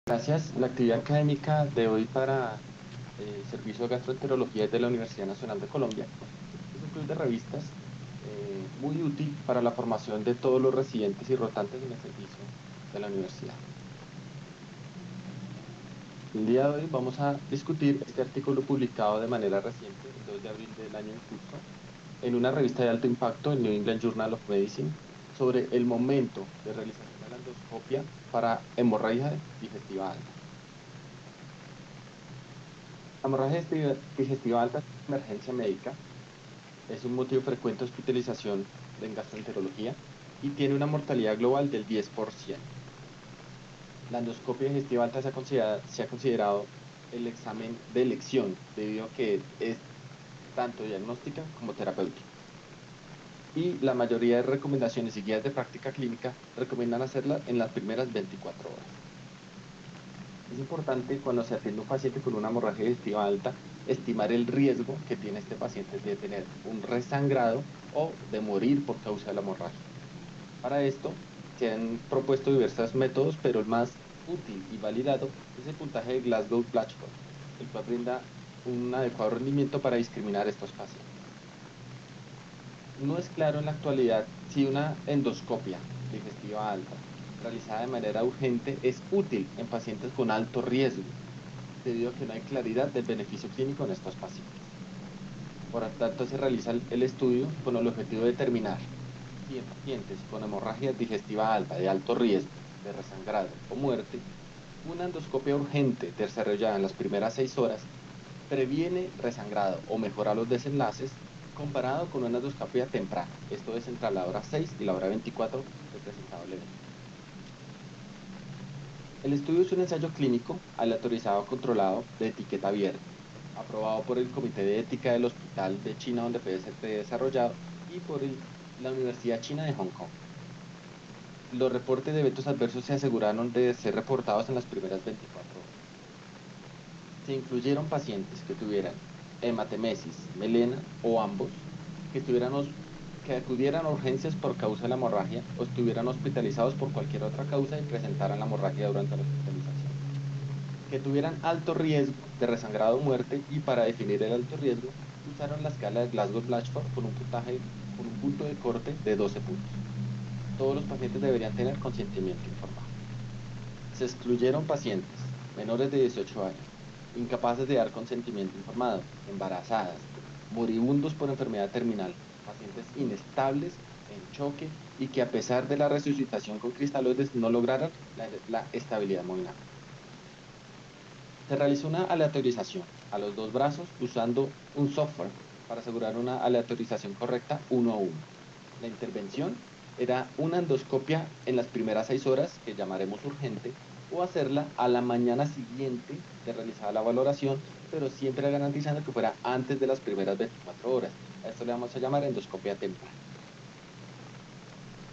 Gracias. La actividad académica de hoy para el Servicio de Gastroenterología es de la Universidad Nacional de Colombia. Es un club de revistas muy útil para la formación de todos los residentes y rotantes en el servicio de la universidad. El día de hoy vamos a discutir este artículo publicado de manera reciente, el 2 de abril del año en curso, en una revista de alto impacto, el New England Journal of Medicine, sobre el momento de realización de la endoscopia para hemorragia digestiva alta. La hemorragia digestiva alta es una emergencia médica, es un motivo frecuente de hospitalización en gastroenterología y tiene una mortalidad global del 10%. La endoscopia digestiva alta se ha considerado el examen de elección debido a que es tanto diagnóstica como terapéutica. Y la mayoría de recomendaciones y guías de práctica clínica recomiendan hacerla en las primeras 24 horas. Es importante cuando se atiende a un paciente con una hemorragia digestiva alta, estimar el riesgo que tiene este paciente de tener un resangrado o de morir por causa de la hemorragia. Para esto, se han propuesto diversos métodos, pero el más útil y validado es el puntaje de Glasgow-Blatchford, el cual brinda un adecuado rendimiento para discriminar a estos pacientes. No es claro en la actualidad si una endoscopia digestiva alta realizada de manera urgente es útil en pacientes con alto riesgo, debido a que no hay claridad del beneficio clínico en estos pacientes. Por lo tanto, se realiza el estudio con el objetivo de determinar si en pacientes con hemorragia digestiva alta de alto riesgo de resangrado o muerte, una endoscopia urgente desarrollada en las primeras 6 horas previene resangrado o mejora los desenlaces comparado con una endoscopia temprana, esto es entre la hora 6 y la hora 24 de presentado el evento. El estudio es un ensayo clínico aleatorizado controlado de etiqueta abierta, aprobado por el Comité de Ética del Hospital de China donde fue desarrollado y por la Universidad China de Hong Kong. Los reportes de eventos adversos se aseguraron de ser reportados en las primeras 24 horas. Se incluyeron pacientes que tuvieran hematemesis, melena o ambos, que que acudieran a urgencias por causa de la hemorragia o estuvieran hospitalizados por cualquier otra causa y presentaran la hemorragia durante la hospitalización, que tuvieran alto riesgo de resangrado o muerte, y para definir el alto riesgo usaron la escala de Glasgow-Blatchford con un punto de corte de 12 puntos. Todos los pacientes deberían tener consentimiento informado. Se excluyeron pacientes menores de 18 años, incapaces de dar consentimiento informado, embarazadas, moribundos por enfermedad terminal, pacientes inestables, en choque y que a pesar de la resucitación con cristaloides no lograran la estabilidad hemodinámica. Se realizó una aleatorización a los dos brazos usando un software para asegurar una aleatorización correcta uno a uno. La intervención era una endoscopia en las primeras 6 horas, que llamaremos urgente, o hacerla a la mañana siguiente de realizada la valoración, pero siempre garantizando que fuera antes de las primeras 24 horas. A esto le vamos a llamar endoscopia temprana.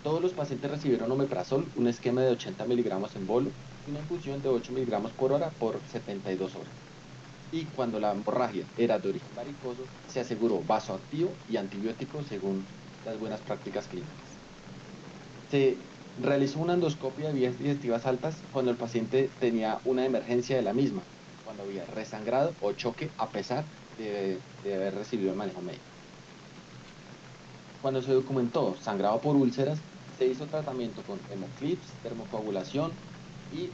Todos los pacientes recibieron omeprazol, un esquema de 80 miligramos en bolo y una infusión de 8 miligramos por hora por 72 horas. Y cuando la hemorragia era de origen varicoso, se aseguró vasoactivo y antibiótico según las buenas prácticas clínicas. Se realizó una endoscopia de vías digestivas altas cuando el paciente tenía una emergencia de la misma, cuando había resangrado o choque a pesar de haber recibido el manejo médico. Cuando se documentó sangrado por úlceras, se hizo tratamiento con hemoclips, termocoagulación y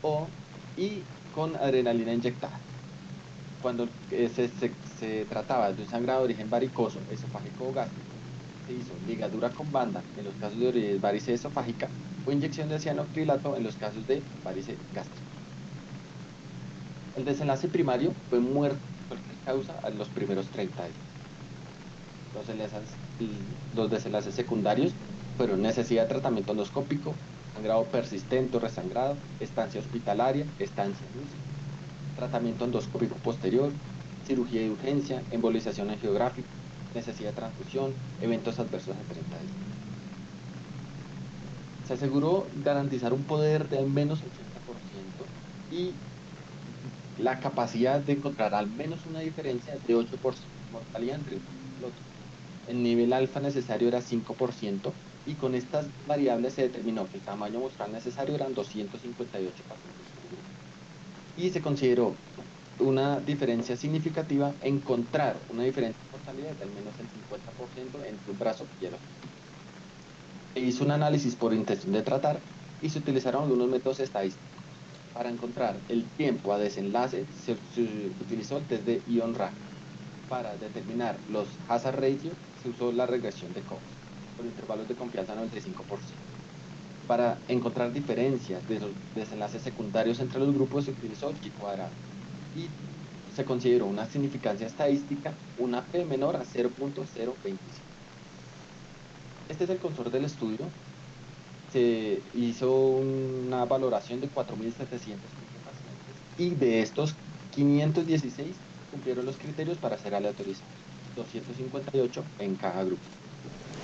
con adrenalina inyectada. Cuando se trataba de un sangrado de origen varicoso, esofágico o gástrico, se hizo ligadura con banda en los casos de varice esofágica o inyección de cianocrilato en los casos de varice gástrica. El desenlace primario fue muerte por cualquier causa a los primeros 30 días. Los desenlaces secundarios fueron necesidad de tratamiento endoscópico, sangrado persistente o resangrado, estancia hospitalaria, estancia en UCI, tratamiento endoscópico posterior, cirugía de urgencia, embolización angiográfica, necesidad de transfusión, eventos adversos a 30 días. Se aseguró garantizar un poder de al menos 80% y la capacidad de encontrar al menos una diferencia de 8% de mortalidad entre un paciente y el otro. El nivel alfa necesario era 5% y con estas variables se determinó que el tamaño muestral necesario eran 258 pacientes por grupo. y se consideró una diferencia significativa, encontrar una diferencia de mortalidad de al menos el 50% entre un brazo y el otro. Se hizo un análisis por intención de tratar y se utilizaron algunos métodos estadísticos. Para encontrar el tiempo a desenlace, se utilizó el test de Ion-RAG. Para determinar los hazard ratio, se usó la regresión de Cox, con intervalos de confianza 95%. Para encontrar diferencias de los desenlaces secundarios entre los grupos, se utilizó chi cuadrado. Y se consideró una significancia estadística, una P menor a 0.025. Este es el cursor del estudio. Se hizo una valoración de 4.715 pacientes y de estos 516 cumplieron los criterios para ser aleatorizados, 258 en cada grupo.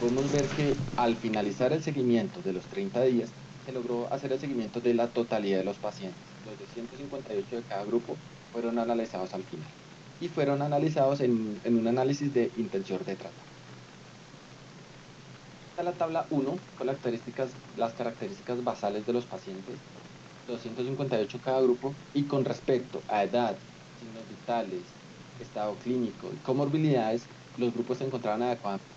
Podemos ver que al finalizar el seguimiento de los 30 días, se logró hacer el seguimiento de la totalidad de los pacientes. Los 258 de cada grupo fueron analizados al final y fueron analizados en un análisis de intención de tratar. Esta es la tabla 1 con las características basales de los pacientes, 258 cada grupo, y con respecto a edad, signos vitales, estado clínico y comorbilidades, los grupos se encontraban adecuadamente.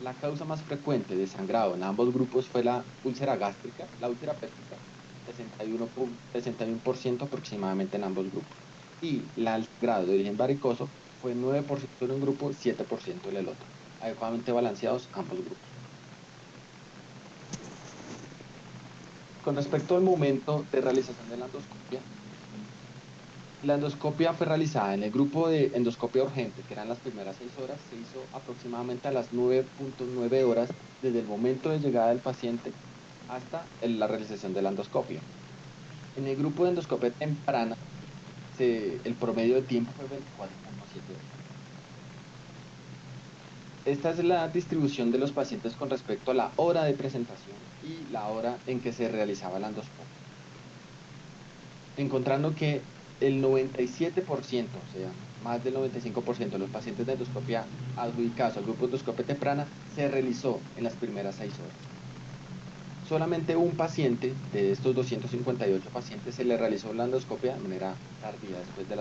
La causa más frecuente de sangrado en ambos grupos fue la úlcera gástrica, la úlcera péptica, 61% aproximadamente en ambos grupos. Y el grado de origen varicoso fue 9% en un grupo, 7% en el otro. Adecuadamente balanceados ambos grupos. Con respecto al momento de realización de la endoscopia fue realizada en el grupo de endoscopia urgente, que eran las primeras 6 horas, se hizo aproximadamente a las 9.9 horas desde el momento de llegada del paciente hasta la realización de la endoscopia. En el grupo de endoscopia temprana, el promedio de tiempo fue 24.7 horas. Esta es la distribución de los pacientes con respecto a la hora de presentación y la hora en que se realizaba la endoscopia. Encontrando que el 97%, o sea, más del 95% de los pacientes de endoscopia adjudicados al grupo de endoscopia temprana se realizó en las primeras 6 horas. Solamente un paciente de estos 258 pacientes se le realizó la endoscopia de manera tardía, después de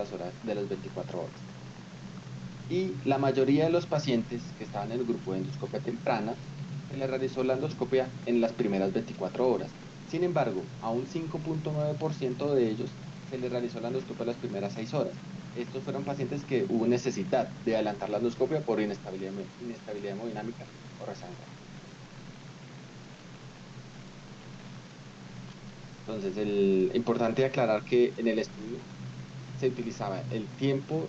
las 24 horas. Y la mayoría de los pacientes que estaban en el grupo de endoscopia temprana se le realizó la endoscopia en las primeras 24 horas. Sin embargo, a un 5.9% de ellos se les realizó la endoscopia en las primeras 6 horas. Estos fueron pacientes que hubo necesidad de adelantar la endoscopia por inestabilidad hemodinámica o resangrado. Entonces, importante aclarar que en el estudio se utilizaba el tiempo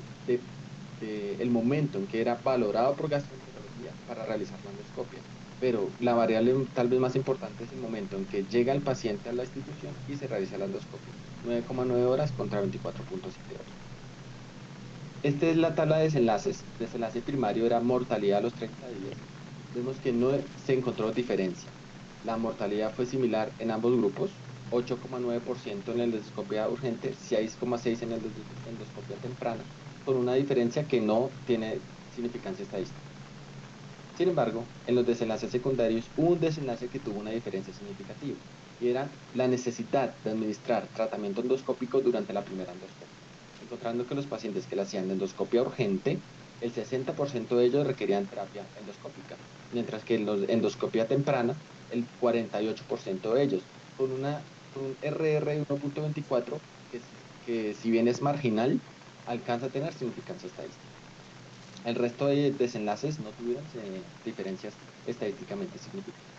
el momento en que era valorado por gastroenterología para realizar la endoscopia. Pero la variable tal vez más importante es el momento en que llega el paciente a la institución y se realiza la endoscopia. 9,9 horas contra 24.7 horas. Esta es la tabla de desenlaces. Desenlace primario era mortalidad a los 30 días. Vemos que no se encontró diferencia. La mortalidad fue similar en ambos grupos, 8,9% en la endoscopia urgente, 6,6% en la endoscopia temprana, con una diferencia que no tiene significancia estadística. Sin embargo, en los desenlaces secundarios hubo un desenlace que tuvo una diferencia significativa, y era la necesidad de administrar tratamiento endoscópico durante la primera endoscopia, encontrando que los pacientes que la hacían de endoscopia urgente, el 60% de ellos requerían terapia endoscópica, mientras que en la endoscopia temprana, el 48% de ellos, con un RR de 1.24, que si bien es marginal, alcanza a tener significancia estadística. El resto de desenlaces no tuvieron diferencias estadísticamente significativas.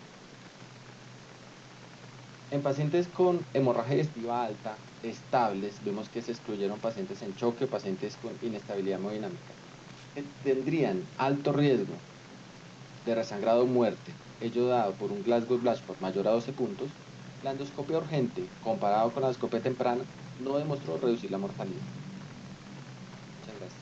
En pacientes con hemorragia digestiva alta, estables, vemos que se excluyeron pacientes en choque, pacientes con inestabilidad hemodinámica, que tendrían alto riesgo de resangrado o muerte, ello dado por un Glasgow-Blatchford mayor a 12 puntos. La endoscopia urgente, comparado con la endoscopia temprana, no demostró reducir la mortalidad. Muchas gracias.